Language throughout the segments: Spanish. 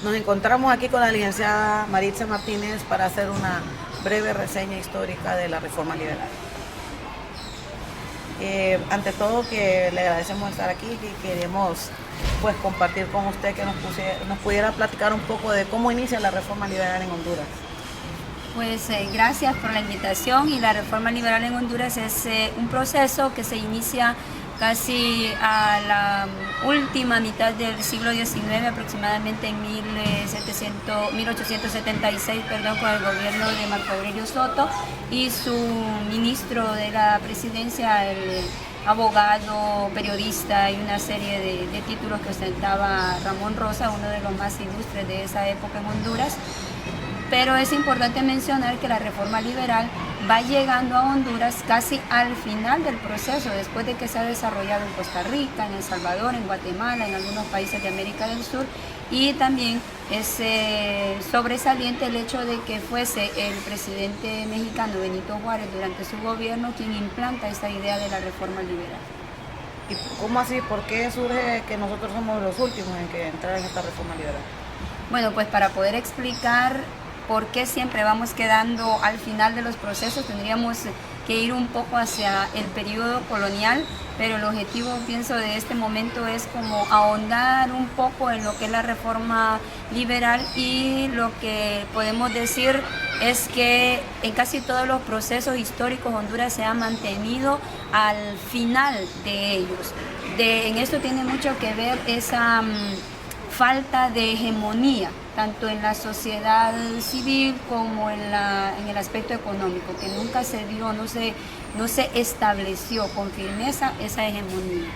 Nos encontramos aquí con la licenciada Maritza Martínez para hacer una breve reseña histórica de la reforma liberal. Ante todo que le agradecemos estar aquí y queremos pues compartir con usted que nos pudiera platicar un poco de cómo inicia la reforma liberal en Honduras. Pues gracias por la invitación. Y la reforma liberal en Honduras es un proceso que se inicia casi a la última mitad del siglo XIX, aproximadamente en 1876, con el gobierno de Marco Aurelio Soto y su ministro de la presidencia, el abogado, periodista y una serie de títulos que ostentaba Ramón Rosa, uno de los más ilustres de esa época en Honduras. Pero es importante mencionar que la reforma liberal va llegando a Honduras casi al final del proceso, después de que se ha desarrollado en Costa Rica, en El Salvador, en Guatemala, en algunos países de América del Sur, y también es sobresaliente el hecho de que fuese el presidente mexicano Benito Juárez durante su gobierno quien implanta esta idea de la reforma liberal. ¿Y cómo así? ¿Por qué surge que nosotros somos los últimos en que entrar en esta reforma liberal? Bueno, pues para poder explicar por qué siempre vamos quedando al final de los procesos, tendríamos que ir un poco hacia el periodo colonial, pero el objetivo, pienso, de este momento es como ahondar un poco en lo que es la reforma liberal, y lo que podemos decir es que en casi todos los procesos históricos Honduras se ha mantenido al final de ellos. En esto tiene mucho que ver esa falta de hegemonía, tanto en la sociedad civil como en el aspecto económico, que nunca se dio, no se estableció con firmeza esa hegemonía.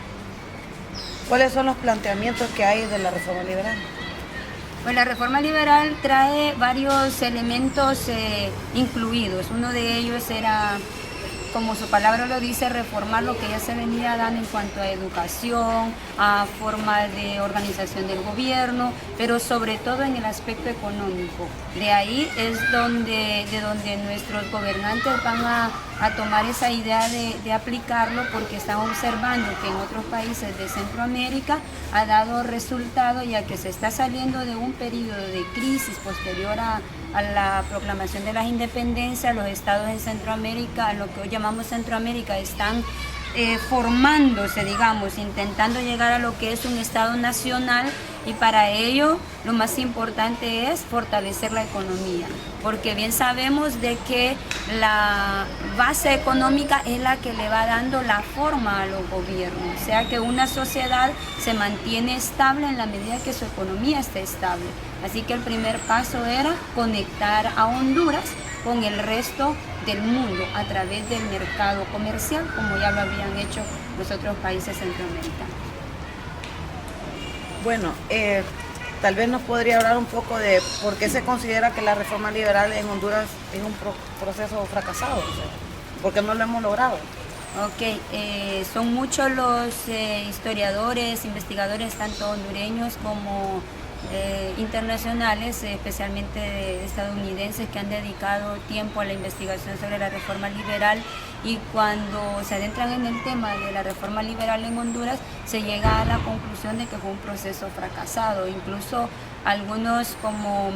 ¿Cuáles son los planteamientos que hay de la reforma liberal? Pues la reforma liberal trae varios elementos incluidos. Uno de ellos era, como su palabra lo dice, reformar lo que ya se venía dando en cuanto a educación, a forma de organización del gobierno, pero sobre todo en el aspecto económico. De ahí es de donde nuestros gobernantes van a tomar esa idea de aplicarlo, porque están observando que en otros países de Centroamérica ha dado resultado, ya que se está saliendo de un periodo de crisis posterior a la proclamación de las independencias. Los estados en Centroamérica, lo que hoy llamamos Centroamérica, están formándose, digamos, intentando llegar a lo que es un estado nacional, y para ello lo más importante es fortalecer la economía, porque bien sabemos de que la base económica es la que le va dando la forma a los gobiernos, o sea que una sociedad se mantiene estable en la medida que su economía esté estable. Así que el primer paso era conectar a Honduras con el resto del mundo a través del mercado comercial, como ya lo habían hecho los otros países centroamericanos. Bueno, tal vez nos podría hablar un poco de por qué se considera que la reforma liberal en Honduras es un proceso fracasado, o sea, ¿por qué no lo hemos logrado? Ok, son muchos los historiadores, investigadores, tanto hondureños como internacionales, especialmente estadounidenses, que han dedicado tiempo a la investigación sobre la reforma liberal, y cuando se adentran en el tema de la reforma liberal en Honduras se llega a la conclusión de que fue un proceso fracasado. Incluso algunos, como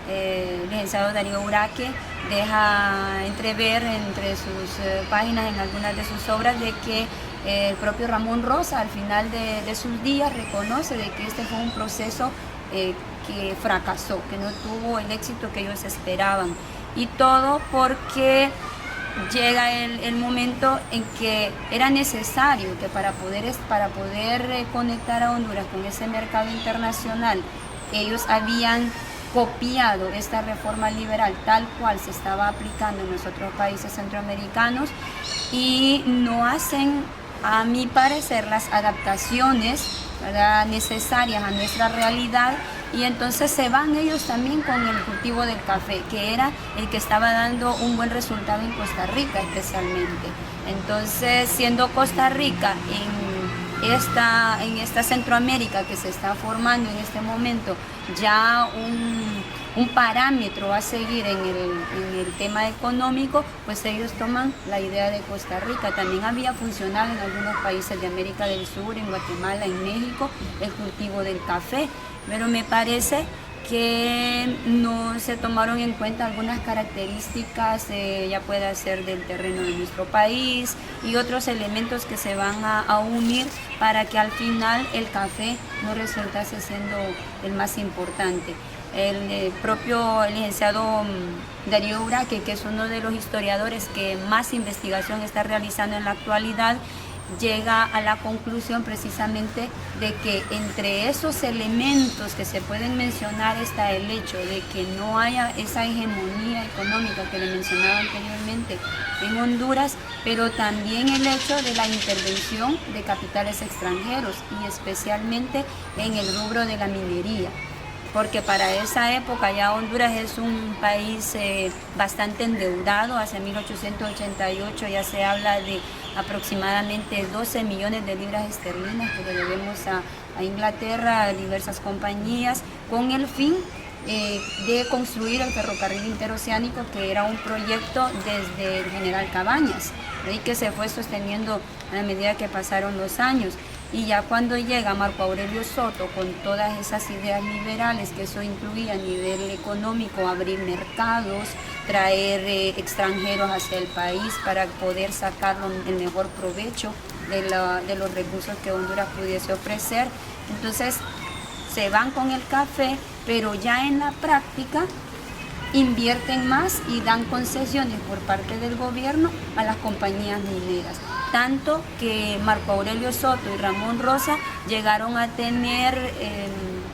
el licenciado Darío Uraque, deja entrever entre sus páginas, en algunas de sus obras, de que el propio Ramón Rosa al final de sus días reconoce de que este fue un proceso que fracasó, que no tuvo el éxito que ellos esperaban, y todo porque llega el momento en que era necesario que para poder conectar a Honduras con ese mercado internacional, ellos habían copiado esta reforma liberal tal cual se estaba aplicando en los otros países centroamericanos, y no hacen, a mi parecer, las adaptaciones, ¿verdad?, necesarias a nuestra realidad, y entonces se van ellos también con el cultivo del café, que era el que estaba dando un buen resultado en Costa Rica especialmente. Entonces, siendo Costa Rica en esta Centroamérica que se está formando en este momento ya un parámetro a seguir en el tema económico, pues ellos toman la idea de Costa Rica. También había funcionado en algunos países de América del Sur, en Guatemala, en México, el cultivo del café, pero me parece que no se tomaron en cuenta algunas características, ya pueda ser del terreno de nuestro país y otros elementos que se van a unir para que al final el café no resultase siendo el más importante. El propio licenciado Darío Uraque, que es uno de los historiadores que más investigación está realizando en la actualidad, llega a la conclusión precisamente de que entre esos elementos que se pueden mencionar está el hecho de que no haya esa hegemonía económica que le mencionaba anteriormente en Honduras, pero también el hecho de la intervención de capitales extranjeros y especialmente en el rubro de la minería. Porque para esa época ya Honduras es un país bastante endeudado. Hacia 1888 ya se habla de aproximadamente 12 millones de libras esterlinas que le debemos a Inglaterra, a diversas compañías, con el fin de construir el ferrocarril interoceánico, que era un proyecto desde el general Cabañas, y que se fue sosteniendo a medida que pasaron los años. Y ya cuando llega Marco Aurelio Soto con todas esas ideas liberales, que eso incluía a nivel económico abrir mercados, traer extranjeros hacia el país para poder sacar el mejor provecho de los recursos que Honduras pudiese ofrecer. Entonces se van con el café, pero ya en la práctica invierten más y dan concesiones por parte del gobierno a las compañías mineras. Tanto que Marco Aurelio Soto y Ramón Rosa llegaron a tener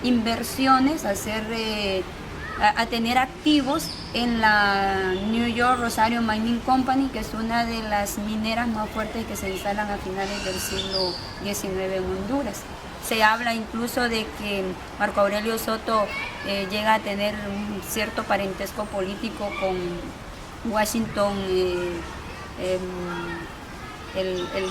inversiones, a tener activos en la New York Rosario Mining Company, que es una de las mineras más fuertes que se instalan a finales del siglo XIX en Honduras. Se habla incluso de que Marco Aurelio Soto llega a tener un cierto parentesco político con Washington, el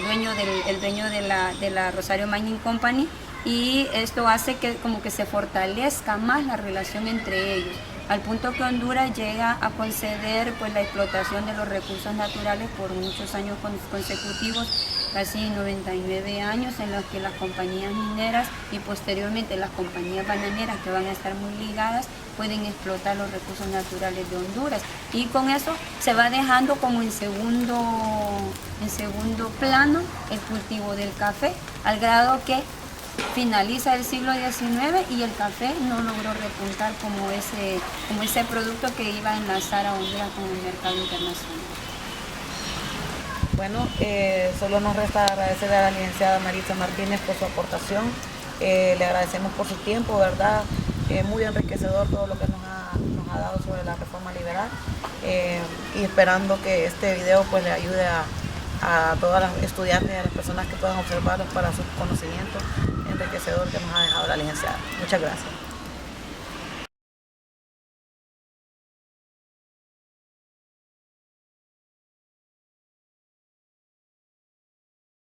dueño de la Rosario Mining Company, y esto hace que como que se fortalezca más la relación entre ellos, al punto que Honduras llega a conceder pues la explotación de los recursos naturales por muchos años consecutivos, casi 99 años, en los que las compañías mineras y posteriormente las compañías bananeras, que van a estar muy ligadas, pueden explotar los recursos naturales de Honduras, y con eso se va dejando como en segundo plano el cultivo del café, al grado que finaliza el siglo XIX y el café no logró repuntar como ese producto que iba a enlazar a Honduras con el mercado internacional. Bueno, solo nos resta agradecerle a la licenciada Maritza Martínez por su aportación. Le agradecemos por su tiempo, ¿verdad? Muy enriquecedor todo lo que nos ha dado sobre la reforma liberal, y esperando que este video pues le ayude a todas las estudiantes y a las personas que puedan observarlos para su conocimiento enriquecedor que nos ha dejado la licenciada. Muchas gracias.